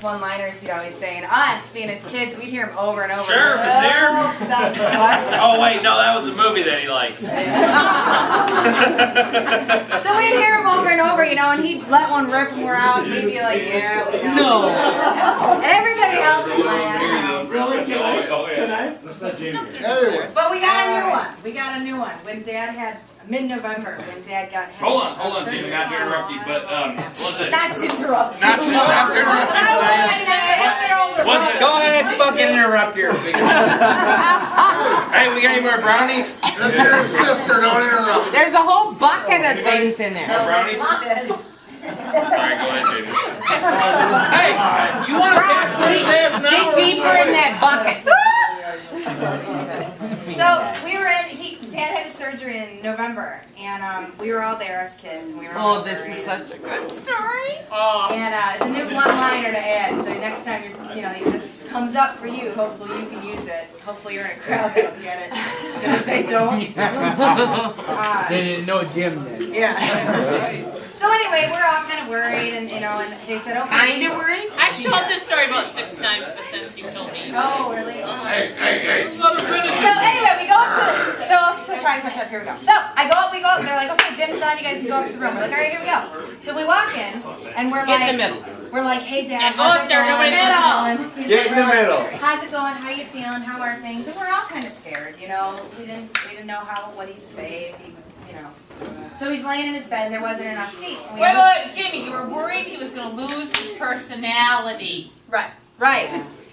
one-liners he'd always say, and us, being his kids, we'd hear him over and over. Sheriff is there? What? Oh wait, no, that was a movie that he liked. So we'd hear him over and over, you know, and he'd let one rip and we're out, and we'd be like, yeah, we know. No. And everybody else would laugh. Really? Can I? Can I? Let's let Jamie hear. Anyway. But we got a new one. We got a new one. When Dad had, mid-November, when Dad got his Hold on, Jamie, not to interrupt you, but was it? Not to interrupt you. Not to interrupt you. Was it? Go ahead, fucking interrupt your. Hey, we got any more brownies? That's your sister, don't interrupt. There's a whole bucket of things in there. More brownies? Sorry, go ahead, Jamie. Hey, you want to cash this ass now? Dig deeper in that bucket. So we were in, Dad had his surgery in November, and we were all there as kids. And we were all Oh, this is such a good story. And it's a new one-liner to add, so next time this comes up for you, hopefully you can use it. Hopefully you're in a crowd that'll get it. And if they don't, They didn't know Jim did. yeah. So anyway, we're all kind of worried, and and they said, okay. Kind of worried? I've told this story about 6 times, but since you told me. Oh, really? Hey. So anyway, we go up to so try to catch up. Here we go. So we go up. They're like, okay, Jim's done. You guys can go up to the room. We're like, all right, here we go. So we walk in, and we're Get like, in the middle. we're like, hey Dad, Yeah, go how's up it there, going? nobody knows. Get in the middle. How's it going? How you feeling? How are things? And we're all kind of scared, you know. We didn't know what he'd say, if he, you know. So he's laying in his bed, and there wasn't enough seats. And we Wait, Jamie, you were worried he was going to lose his personality. Right.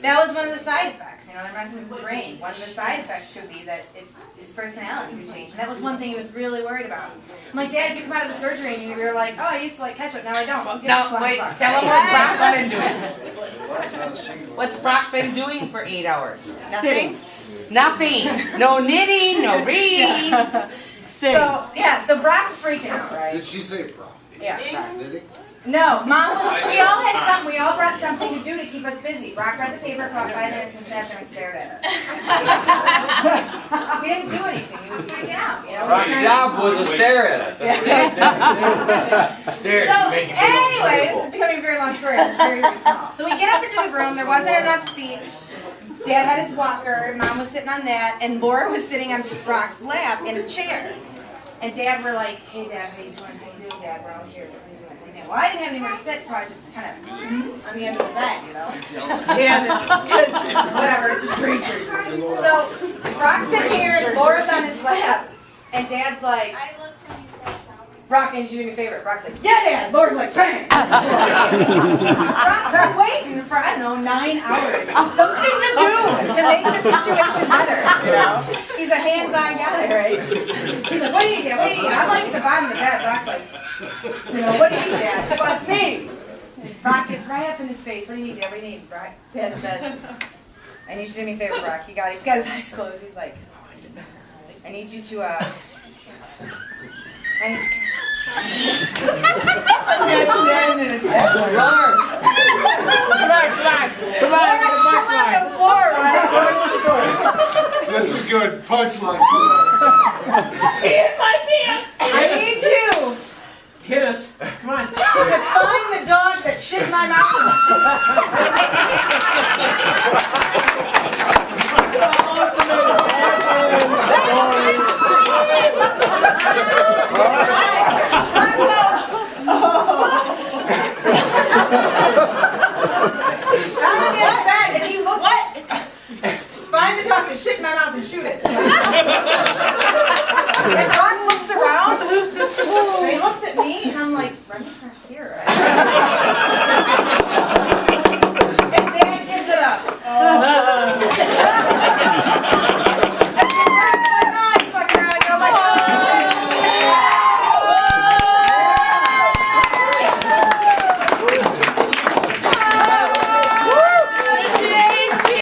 That was one of the side effects. You know, that reminds me of his brain. One of the side effects could be that his personality could change. And that was one thing he was really worried about. I'm like, Dad, if you come out of the surgery and you were like, oh, I used to like ketchup, now I don't. No, wait, tell him what Brock's been doing. What's Brock been doing for 8 hours? Nothing. Nothing. No knitting, no reading. So Brock's freaking out, right? Did she say bro? Yeah. Did he? No, Mom we all had something, we all brought something to do to keep us busy. Brock read the paper for about 5 minutes and sat there and stared at us. We didn't do anything, he was freaking out, you know? Brock's job was to stare at us. That's what he was staring. So, anyway, this is becoming a very long story, it's very, very small. So we get up into the room, there wasn't enough seats. Dad had his walker, Mom was sitting on that, and Laura was sitting on Brock's lap in a chair. And Dad were like, hey Dad, how you doing? How you doing, Dad? We're all here. Well, I didn't have anywhere to sit, so I just kind of on the end of the bed, you know. And whatever, it's a creature. So Brock's in here, and Laura's on his lap, and Dad's like, Brock, I need you to do me a favor. Brock's like, yeah, Dad. Laura's like, bang. Brock's like waiting for, I don't know, 9 hours. Something to do to make the situation better, you know. He's a hands-on guy, right? He's like, what do you get? What do you eat? I'm like at the bottom of the bed. Brock's like, you know, what do you eat, Dad? Well, it's me. Brock gets right up in his face. What do you eat, Dad? What do you eat? Brock, Dad says, I need you to do me a favor, Brock. He's got his eyes closed. He's like, I need you to, I need you to... This is good. Punchline. Pee in my pants! I need you Hit us. Come on. to find the dog that shit in my mouth. I'm in the other bag and he looks, what? Find the dog that shit in my mouth and shoot it. And Brock looks around, and he looks at me, and I'm like, running for